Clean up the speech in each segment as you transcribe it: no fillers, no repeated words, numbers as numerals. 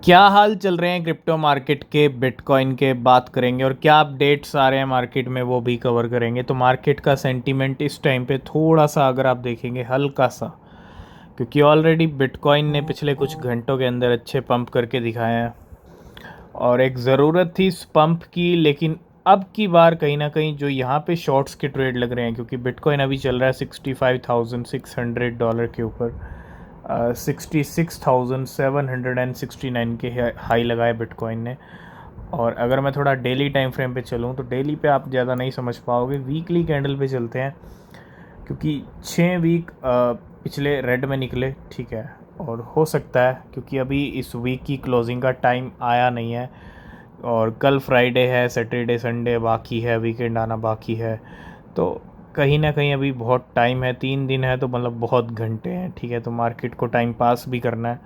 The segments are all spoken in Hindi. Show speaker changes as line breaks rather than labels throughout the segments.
क्या हाल चल रहे हैं क्रिप्टो मार्केट के, बिटकॉइन के बात करेंगे और क्या अपडेट्स आ रहे हैं मार्केट में वो भी कवर करेंगे। तो मार्केट का सेंटीमेंट इस टाइम पे थोड़ा सा अगर आप देखेंगे हल्का सा, क्योंकि ऑलरेडी बिटकॉइन ने पिछले कुछ घंटों के अंदर अच्छे पंप करके दिखाए हैं और एक ज़रूरत थी इस पंप की। लेकिन अब की बार कहीं ना कहीं जो यहाँ पे शॉर्ट्स के ट्रेड लग रहे हैं, क्योंकि बिटकॉइन अभी चल रहा है $65,600 के ऊपर। 66,769 के हाई लगाए बिटकॉइन ने। और अगर मैं थोड़ा डेली टाइम फ्रेम पे चलूँ तो डेली पे आप ज़्यादा नहीं समझ पाओगे, वीकली कैंडल पे चलते हैं, क्योंकि 6 वीक पिछले रेड में निकले, ठीक है। और हो सकता है क्योंकि अभी इस वीक की क्लोजिंग का टाइम आया नहीं है और कल फ्राइडे है, सैटरडे संडे बाकी है, वीकेंड आना बाकी है, तो कहीं ना कहीं अभी बहुत टाइम है, 3 दिन है, तो मतलब बहुत घंटे हैं, ठीक है। तो मार्केट को टाइम पास भी करना है,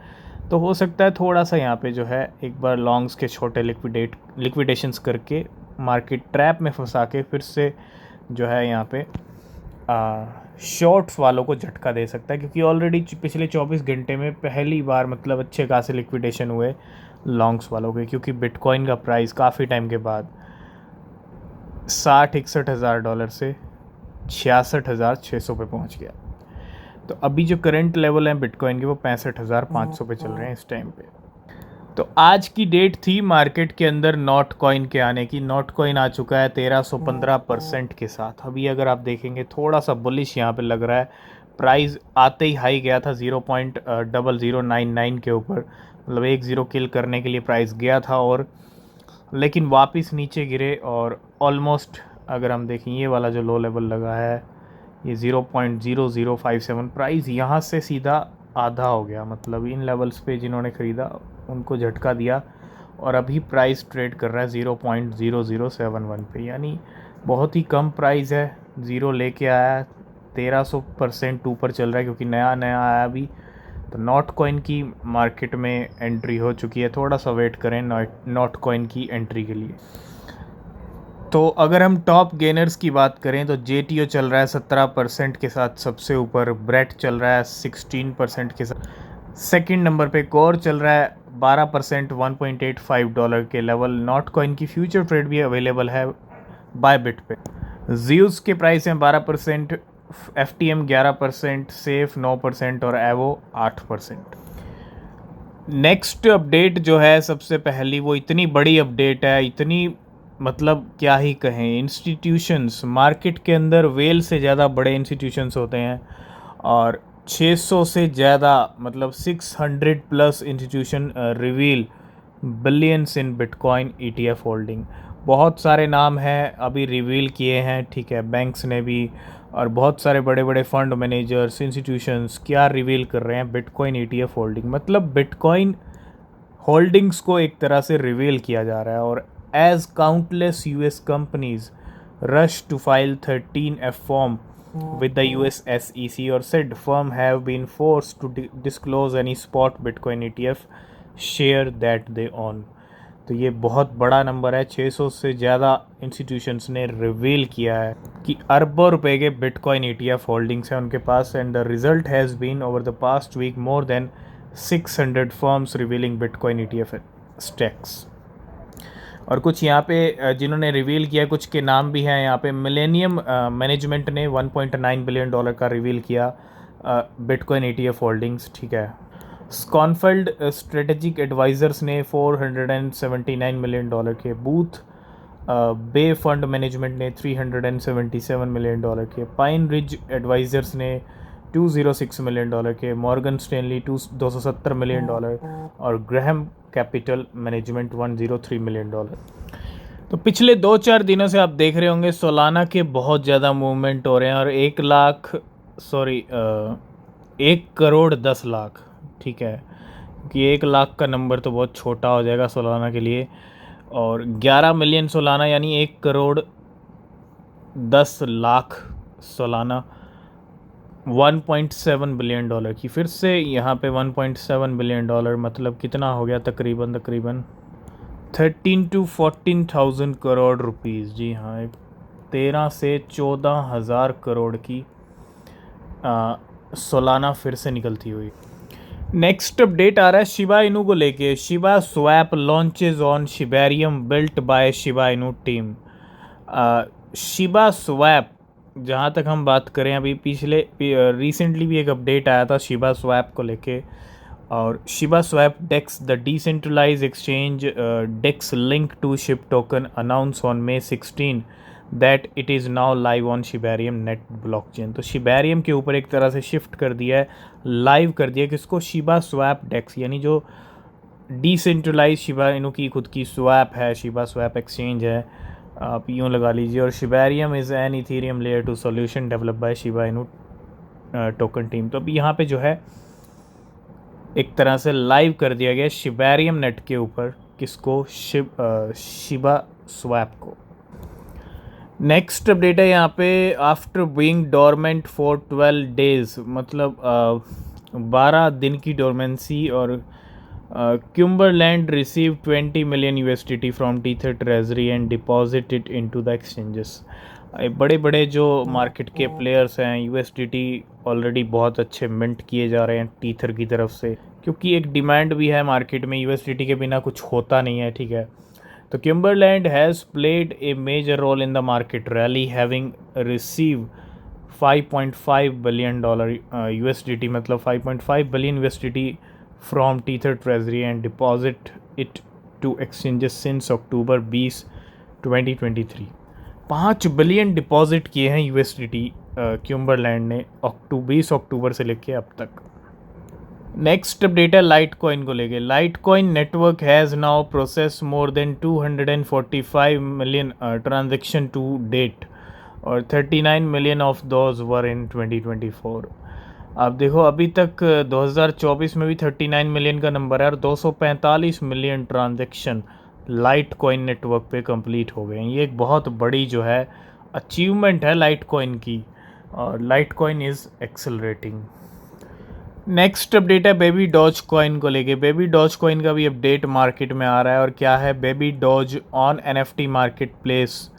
तो हो सकता है थोड़ा सा यहाँ पे जो है एक बार लॉन्ग्स के छोटे लिक्विडेशंस करके मार्केट ट्रैप में फंसा के फिर से जो है यहाँ पे शॉर्ट्स वालों को झटका दे सकता है, क्योंकि ऑलरेडी पिछले 24 घंटे में पहली बार मतलब अच्छे खासे लिक्विडेशन हुए लॉन्ग्स वालों के, क्योंकि बिटकॉइन का प्राइस काफ़ी टाइम के बाद 60-61 हज़ार डॉलर से 66,600 पे पहुंच गया। तो अभी जो करंट लेवल है बिटकॉइन के वो 65,500 पे चल रहे हैं इस टाइम पे। तो आज की डेट थी मार्केट के अंदर नॉट कॉइन के आने की। नॉट कॉइन आ चुका है 1315% के साथ। अभी अगर आप देखेंगे थोड़ा सा बुलिश यहाँ पे लग रहा है, प्राइस आते ही हाई गया था 0.0099 के ऊपर, मतलब 1 0 किल करने के लिए प्राइस गया था, और लेकिन वापस नीचे गिरे और ऑलमोस्ट अगर हम देखें ये वाला जो लो लेवल लगा है ये 0.0057, प्राइस यहाँ से सीधा आधा हो गया। मतलब इन लेवल्स पे जिन्होंने ख़रीदा उनको झटका दिया और अभी प्राइस ट्रेड कर रहा है 0.0071 पे, यानी बहुत ही कम प्राइस है। ज़ीरो लेके आया है, 1300% ऊपर चल रहा है क्योंकि नया नया आया अभी। तो नॉट कॉइन की मार्केट में एंट्री हो चुकी है, थोड़ा सा वेट करें नॉट कॉइन की एंट्री के लिए। तो अगर हम टॉप गेनर्स की बात करें तो JTO चल रहा है 17% के साथ सबसे ऊपर, ब्रेट चल रहा है 16% के साथ सेकंड नंबर पे, कोर चल रहा है 12% $1.85 के लेवल। नॉट कॉइन की फ्यूचर ट्रेड भी अवेलेबल है बाय बिट पे। ज़्यूस के प्राइस हैं 12%, FTM 11%, सेफ 9% और एवो 8%। नेक्स्ट अपडेट जो है सबसे पहली वो इतनी बड़ी अपडेट है, इतनी मतलब क्या ही कहें, इंस्टीट्यूशंस मार्केट के अंदर वेल से ज़्यादा बड़े इंस्टीट्यूशंस होते हैं और 600 से ज़्यादा मतलब 600 प्लस इंस्टीट्यूशन रिवील बिलियंस इन बिटकॉइन ETF होल्डिंग। बहुत सारे नाम हैं अभी रिवील किए हैं, ठीक है, बैंक्स ने भी, और बहुत सारे बड़े बड़े फंड मैनेजर्स इंस्टीट्यूशंस क्या रिवील कर रहे हैं बिटकॉइन ETF होल्डिंग। मतलब बिटकॉइन होल्डिंग्स को एक तरह से रिवील किया जा रहा है। और as countless US companies rush to file 13F form with the US SEC or said firm have been forced to disclose any spot Bitcoin ETF share that they own। तो ये बहुत बड़ा नंबर है, 600 से ज़्यादा इंस्टीट्यूशंस ने रिवील किया है कि अरबों रुपए के बिटकॉइन ETF होल्डिंग्स हैं उनके पास। And the result has been over the past week more than 600 firms revealing bitcoin ETF stacks. और कुछ यहाँ पे जिन्होंने रिवील किया कुछ के नाम भी हैं यहाँ पे। मिलेनियम मैनेजमेंट ने $1.9 बिलियन का रिवील किया बिटकॉइन ETF होल्डिंग्स, ठीक है। स्कॉनफेल्ड स्ट्रेटेजिक एडवाइज़र्स ने $479 मिलियन के, बूथ बे फंड मैनेजमेंट ने $377 मिलियन के, पाइन रिज एडवाइज़र्स ने $206 मिलियन के, मॉर्गन स्टैनली 270 मिलियन और ग्रैहम कैपिटल मैनेजमेंट $103 मिलियन। तो पिछले 2-4 दिनों से आप देख रहे होंगे सोलाना के बहुत ज़्यादा मूवमेंट हो रहे हैं और 1,10,00,000, ठीक है, कि 1 लाख का नंबर तो बहुत छोटा हो जाएगा सोलाना के लिए, और 11 मिलियन सोलाना यानी 1,10,00,000 सोलाना, $1.7 बिलियन की। फिर से यहाँ पे $1.7 बिलियन मतलब कितना हो गया, तकरीबन 13 to 14,000 करोड़ रुपीज़। जी हाँ, 13 से 14,000 करोड़ की सोलाना फिर से निकलती हुई। नेक्स्ट अपडेट आ रहा है शिबा इनू को लेके। Shiba swap launches on Shibarium built by Shiba इनू टीम। शिबा स्वैप, जहाँ तक हम बात करें, अभी पिछले रिसेंटली भी एक अपडेट आया था शिबा स्वैप को लेके। और Shiba swap dex the decentralize exchange dex link to SHIB token announce on May 16 that it is now live on Shibarium net blockchain. तो शिबेरियम के ऊपर एक तरह से शिफ्ट कर दिया है, लाइव कर दिया है किसको, शिबा स्वैप डेक्स, यानी जो डिसेंट्रलाइज शिबा इनू की खुद की स्वैप है, शिबा स्वैप एक्सचेंज है, आप यूँ लगा लीजिए। और Shibarium is an Ethereum layer two solution develop by Shiba Inu token team. तो अभी यहाँ पे जो है एक तरह से लाइव कर दिया गया शिबेरियम नेट के ऊपर किसको, शिबा स्वैप को। नेक्स्ट अपडेट है यहाँ पे, after being dormant for 12 days, मतलब 12 दिन की डोरमेंसी। और Cumberland receive 20 million USDT from Tether treasury and deposit it into the exchanges. बड़े बड़े जो मार्केट के प्लेयर्स हैं, USDT ऑलरेडी बहुत अच्छे मिंट किए जा रहे हैं टीथर की तरफ से, क्योंकि एक डिमांड भी है मार्केट में, USDT के बिना कुछ होता नहीं है, ठीक है। तो Cumberland has played a major role in the market rally, having receive $5.5 billion USDT, मतलब 5.5 billion USDT from Tether treasury and deposit it to exchanges since October 20, 2023। 5 billion deposit किए हैं USDT क्यूम्बरलैंड ने 20 अक्टूबर से लेके अब तक। नेक्स्ट अपडेट है लाइट कॉइन को लेके। Litecoin network has now process more than 245 million transaction to date, और 39 million of those were in 2024। आप देखो अभी तक 2024 में भी 39 मिलियन का नंबर है, और 245 million transaction light coin network पे कंप्लीट हो गए हैं। ये एक बहुत बड़ी जो है अचीवमेंट है लाइट कॉइन की, और light coin is accelerating. Next update है बेबी डॉज कॉइन को लेके। बेबी डॉज कॉइन का भी अपडेट मार्केट में आ रहा है, और क्या है, Baby Doge on NFT marketplace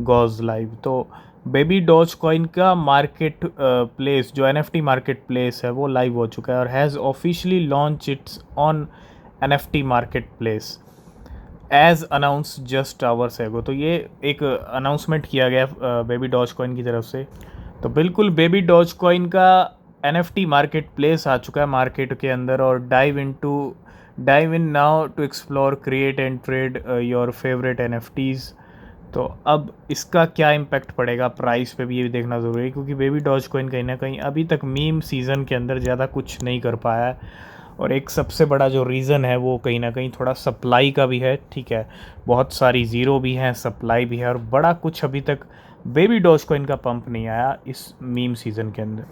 goes live. तो बेबी डॉज कॉइन का मार्केट प्लेस, जो NFT मार्केट प्लेस है, वो लाइव हो चुका है और has officially launch its on NFT marketplace as announce just hours ago. तो ये एक अनाउंसमेंट किया गया बेबी डॉज कॉइन की तरफ से। तो बिल्कुल बेबी डॉज कॉइन का NFT मार्केट प्लेस आ चुका है मार्केट के अंदर, और dive in now to explore, create and trade your favourite NFTs। तो अब इसका क्या इम्पैक्ट पड़ेगा प्राइस पे भी, ये देखना ज़रूरी है, क्योंकि बेबी डॉज कॉइन कहीं ना कहीं अभी तक मीम सीज़न के अंदर ज़्यादा कुछ नहीं कर पाया है। और एक सबसे बड़ा जो रीज़न है वो कहीं ना कहीं थोड़ा सप्लाई का भी है, ठीक है। बहुत सारी ज़ीरो भी हैं, सप्लाई भी है, और बड़ा कुछ अभी तक बेबी डॉज कॉइन का पंप नहीं आया इस मीम सीज़न के अंदर।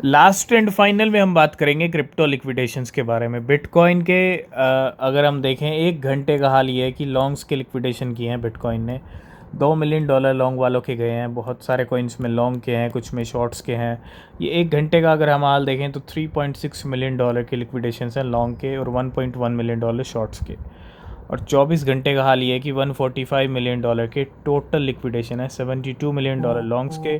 लास्ट एंड फाइनल में हम बात करेंगे क्रिप्टो लिक्विडेशंस के बारे में। बिटकॉइन के अगर हम देखें 1 घंटे का हाल ये है कि लॉन्ग्स के लिक्विडेशन किए हैं बिटकॉइन ने। $2 मिलियन लॉन्ग वालों के गए हैं, बहुत सारे कॉइन्स में लॉन्ग के हैं, कुछ में शॉर्ट्स के हैं। ये 1 घंटे का अगर हम हाल देखें तो $3.6 मिलियन के लिक्विडेशंस हैं लॉन्ग के, और $1.1 मिलियन शॉर्ट्स के। और 24 घंटे का हाल ये है कि $145 मिलियन के टोटल लिक्विडेशन है, $72 मिलियन लॉन्ग्स के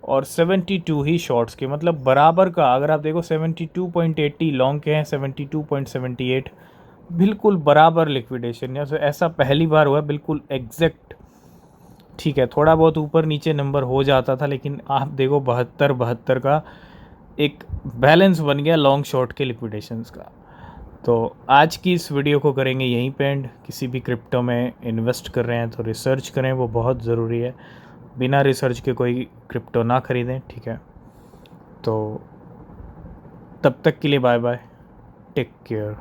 और 72 ही शॉर्ट्स के। मतलब बराबर का, अगर आप देखो 72.80 लॉन्ग के हैं, 72.78, बिल्कुल बराबर लिक्विडेशन है। ऐसा पहली बार हुआ, बिल्कुल एग्जैक्ट, ठीक है। थोड़ा बहुत ऊपर नीचे नंबर हो जाता था, लेकिन आप देखो 72 का एक बैलेंस बन गया लॉन्ग शॉर्ट के लिक्विडेशंस का। तो आज की इस वीडियो को करेंगे यहीं पे एंड। किसी भी क्रिप्टो में इन्वेस्ट कर रहे हैं तो रिसर्च करें, वो बहुत ज़रूरी है। बिना रिसर्च के कोई क्रिप्टो ना ख़रीदें, ठीक है। तो तब तक के लिए बाय बाय, टेक केयर।